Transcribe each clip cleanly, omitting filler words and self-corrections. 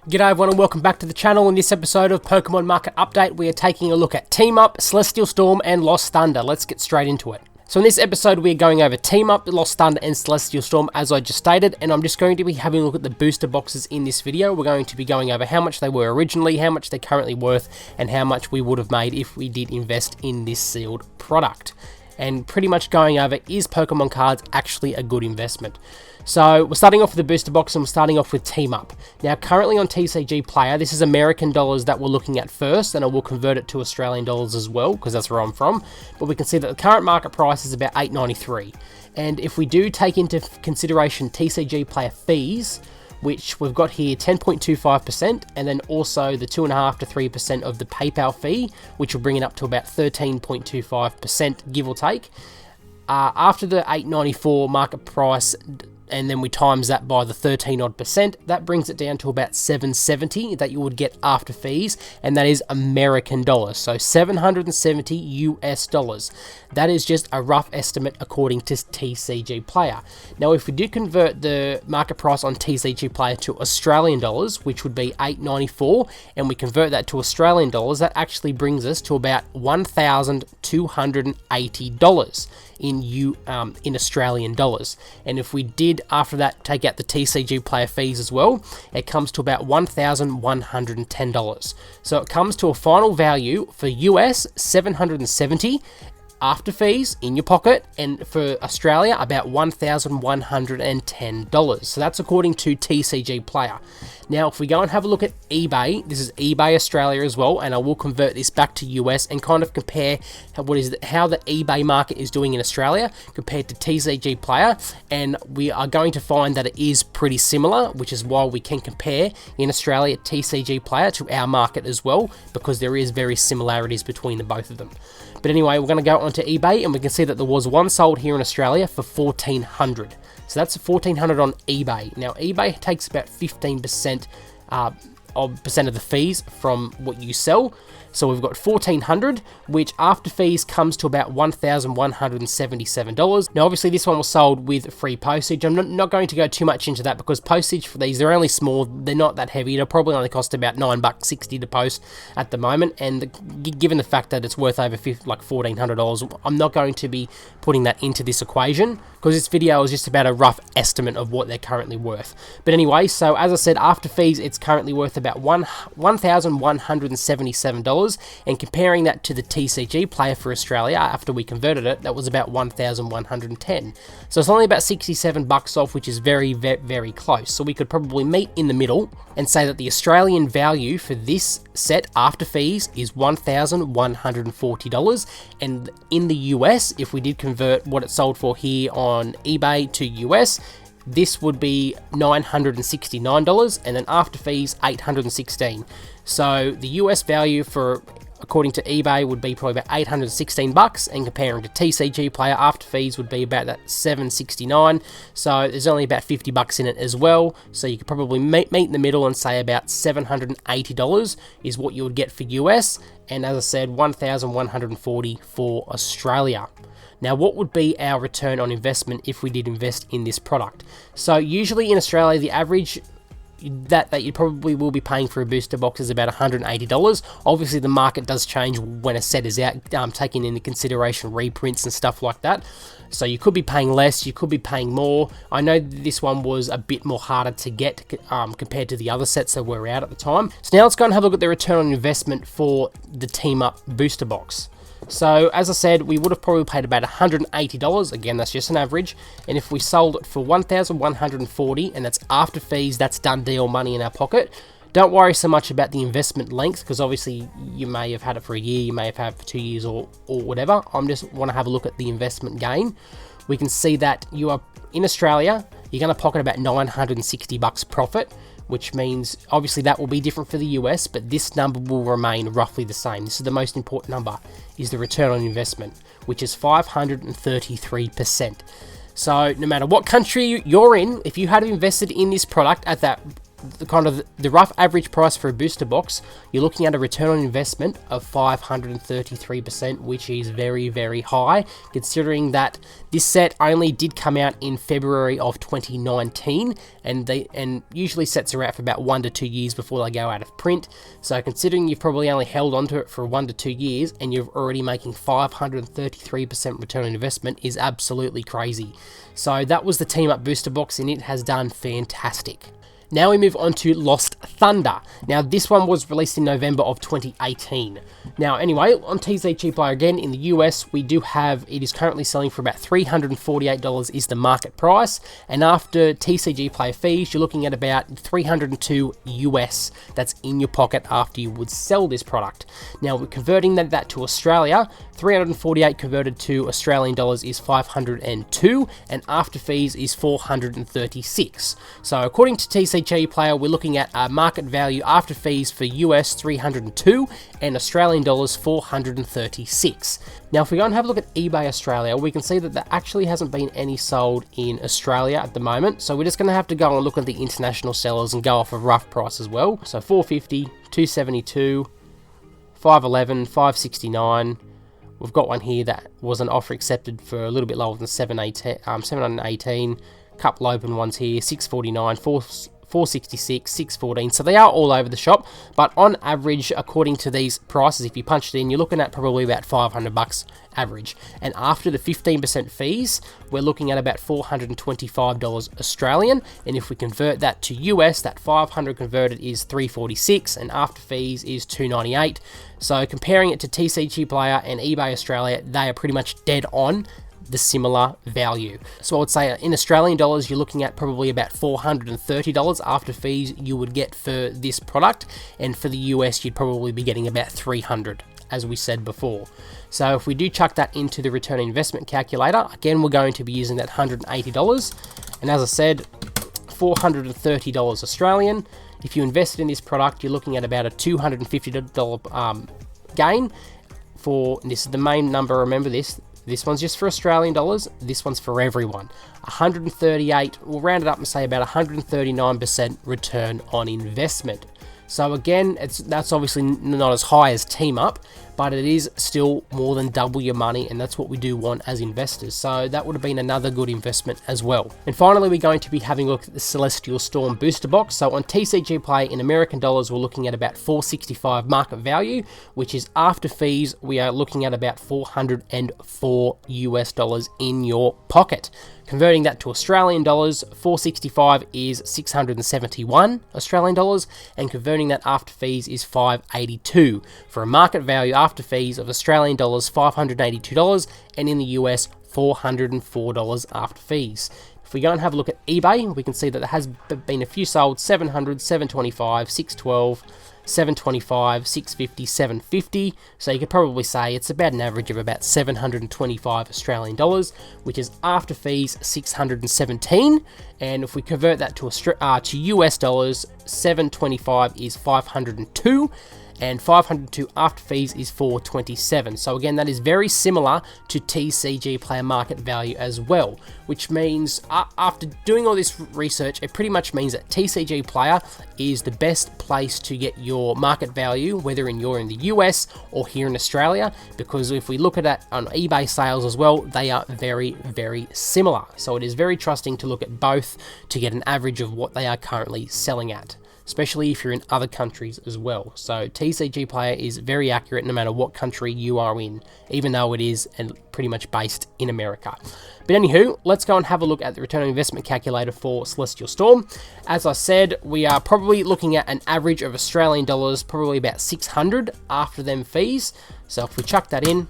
G'day everyone and welcome back to the channel. In this episode of Pokemon Market Update, we are taking a look at Team Up, Celestial Storm and Lost Thunder. Let's get straight into it. So in this episode we are going over Team Up, Lost Thunder and Celestial Storm as I just stated, and I'm just going to be having a look at the booster boxes in this video. We're going to be going over how much they were originally, how much they're currently worth, and how much we would have made if we did invest in this sealed product. And pretty much going over, is Pokemon cards actually a good investment? So we're starting off with the booster box and we're starting off with Team Up. Now currently on TCG Player, this is American dollars that we're looking at first, and I will convert it to Australian dollars as well because that's where I'm from. But we can see that the current market price is about $8.93. And if we do take into consideration TCG Player fees, which we've got here 10.25%, and then also the 2.5 to 3% of the PayPal fee, which will bring it up to about 13.25%, give or take. After the $8.94 market price, and then we times that by the 13 odd percent, that brings it down to about $7.70 that you would get after fees, and that is American dollars, so $770 US. That is just a rough estimate according to TCG Player. Now if we do convert the market price on TCG Player to Australian dollars, which would be $8.94, and we convert that to Australian dollars, that actually brings us to about $1,280 in Australian dollars. And if we did after that take out the TCG Player fees as well, it comes to about $1,110. So it comes to a final value for US $770 after fees in your pocket, and for Australia about $1,110. So that's according to TCG Player. Now if we go and have a look at eBay, this is eBay Australia as well, and I will convert this back to US and kind of compare how the eBay market is doing in Australia compared to TCG Player, and we are going to find that it is pretty similar, which is why we can compare in Australia TCG Player to our market as well, because there is very similarities between the both of them. But anyway, we're going to go onto eBay and we can see that there was one sold here in Australia for $1,400. So that's $1,400 on eBay. Now eBay takes about 15% of the fees from what you sell. So we've got $1,400, which after fees comes to about $1,177. Now obviously this one was sold with free postage. I'm not going to go too much into that because postage for these, they're only small, they're not that heavy. It'll probably only cost about $9.60 to post at the moment, and given the fact that it's worth over $1,400, I'm not going to be putting that into this equation because this video is just about a rough estimate of what they're currently worth. But anyway, so as I said, after fees it's currently worth about $1,177, and comparing that to the TCG Player for Australia after we converted it, that was about $1,110. So it's only about $67 off, which is very, very, very close. So we could probably meet in the middle and say that the Australian value for this set after fees is $1,140, and in the US, if we did convert what it sold for here on eBay to US, this would be $969, and then after fees $816. So the US value for, according to eBay, would be probably about $816, and comparing to TCG Player after fees would be about that $769. So there's only about $50 in it as well. So you could probably meet in the middle and say about $780 is what you would get for US, and as I said, $1,140 for Australia. Now, what would be our return on investment if we did invest in this product? So usually in Australia, the average that you probably will be paying for a booster box is about $180. Obviously, the market does change when a set is out, taking into consideration reprints and stuff like that. So you could be paying less, you could be paying more. I know this one was a bit more harder to get compared to the other sets that were out at the time. So now let's go and have a look at the return on investment for the Team Up booster box. So as I said, we would have probably paid about $180. Again, that's just an average. And if we sold it for $1,140, and that's after fees, that's done deal, money in our pocket. Don't worry so much about the investment length, because obviously you may have had it for a year, you may have had it for 2 years or whatever. I'm just want to have a look at the investment gain. We can see that you are in Australia, you're going to pocket about $960 profit, which means obviously that will be different for the US, but this number will remain roughly the same. This is the most important number, is the return on investment, which is 533%. So no matter what country you're in, if you had invested in this product at that the rough average price for a booster box, you're looking at a return on investment of 533%, which is very, very high, considering that this set only did come out in February of 2019, and usually sets are out for about 1 to 2 years before they go out of print. So considering you've probably only held onto it for 1 to 2 years and you're already making 533% return on investment is absolutely crazy. So that was the Team Up booster box, and it has done fantastic. Now we move on to Lost Thunder. Now this one was released in November of 2018. Now anyway, on TCG Player again, in the US, we do have, it is currently selling for about $348 is the market price, and after TCG Player fees, you're looking at about $302 US that's in your pocket after you would sell this product. Now we're converting that to Australia, 348 converted to Australian dollars is 502, and after fees is 436. So according to TCG Player, we're looking at a market value after fees for US 302 and Australian dollars 436. Now if we go and have a look at eBay Australia, we can see that there actually hasn't been any sold in Australia at the moment, so we're just going to have to go and look at the international sellers and go off a rough price as well. So 450, 272, 511, 569. We've got one here that was an offer accepted for a little bit lower than 718. Couple open ones here, 649, 466, 614. So they are all over the shop, but on average, according to these prices, if you punch it in, you're looking at probably about $500 average. And after the 15% fees, we're looking at about $425 Australian. And if we convert that to US, that 500 converted is 346, and after fees is 298. So comparing it to TCG Player and eBay Australia, they are pretty much dead on the similar value. So I would say in Australian dollars, you're looking at probably about $430 after fees you would get for this product, and for the US, you'd probably be getting about $300, as we said before. So if we do chuck that into the return on investment calculator, again, we're going to be using that $180, and as I said, $430 Australian. If you invested in this product, you're looking at about a $250 gain. For this is the main number, remember this. This one's just for Australian dollars, this one's for everyone. 138, we'll round it up and say about 139% return on investment. So again, that's obviously not as high as Team Up, but it is still more than double your money, and that's what we do want as investors. So that would have been another good investment as well. And finally, we're going to be having a look at the Celestial Storm booster box. So on TCG Play in American dollars, we're looking at about $465 market value, which is after fees, we are looking at about $404 US in your pocket. Converting that to Australian dollars, 465 is 671 Australian dollars, and converting that after fees is 582 for a market value after fees of Australian dollars $582, and in the US $404 after fees. If we go and have a look at eBay, we can see that there has been a few sold: 700, 725, 612, 725, 650, 750. So you could probably say it's about an average of about 725 Australian dollars, which is after fees 617. And if we convert that to US dollars, 725 is 502. And 502 after fees is 427. So again, that is very similar to TCG Player market value as well, which means after doing all this research, it pretty much means that TCG Player is the best place to get your market value, whether you're in the US or here in Australia, because if we look at that on eBay sales as well, they are very, very similar. So it is very trusting to look at both to get an average of what they are currently selling at, especially if you're in other countries as well. So TCG Player is very accurate no matter what country you are in, even though it is pretty much based in America. But anywho, let's go and have a look at the return on investment calculator for Celestial Storm. As I said, we are probably looking at an average of Australian dollars, probably about 600 after them fees. So if we chuck that in,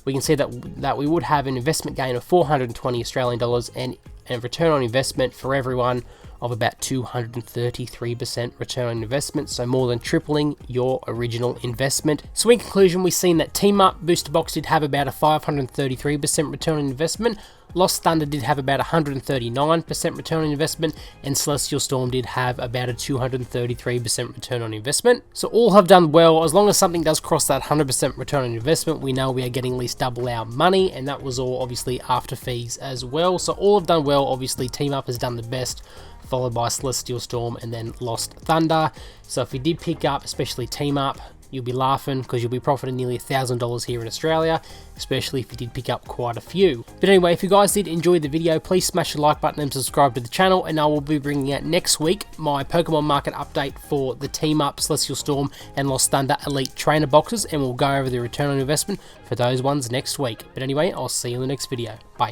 we can see that we would have an investment gain of 420 Australian dollars and return on investment for everyone of about 233% return on investment, so more than tripling your original investment. So in conclusion, we've seen that Team Up Booster Box did have about a 533% return on investment. Lost Thunder did have about 139% return on investment, and Celestial Storm did have about a 233% return on investment. So all have done well. As long as something does cross that 100% return on investment, we know we are getting at least double our money, and that was all obviously after fees as well. So all have done well. Obviously Team Up has done the best, followed by Celestial Storm and then Lost Thunder. So if we did pick up, especially Team Up, you'll be laughing because you'll be profiting nearly $1,000 here in Australia, especially if you did pick up quite a few. But anyway, if you guys did enjoy the video, please smash the like button and subscribe to the channel, and I will be bringing out next week my Pokemon market update for the Team Up, Celestial Storm and Lost Thunder Elite Trainer boxes, and we'll go over the return on investment for those ones next week. But anyway, I'll see you in the next video. Bye.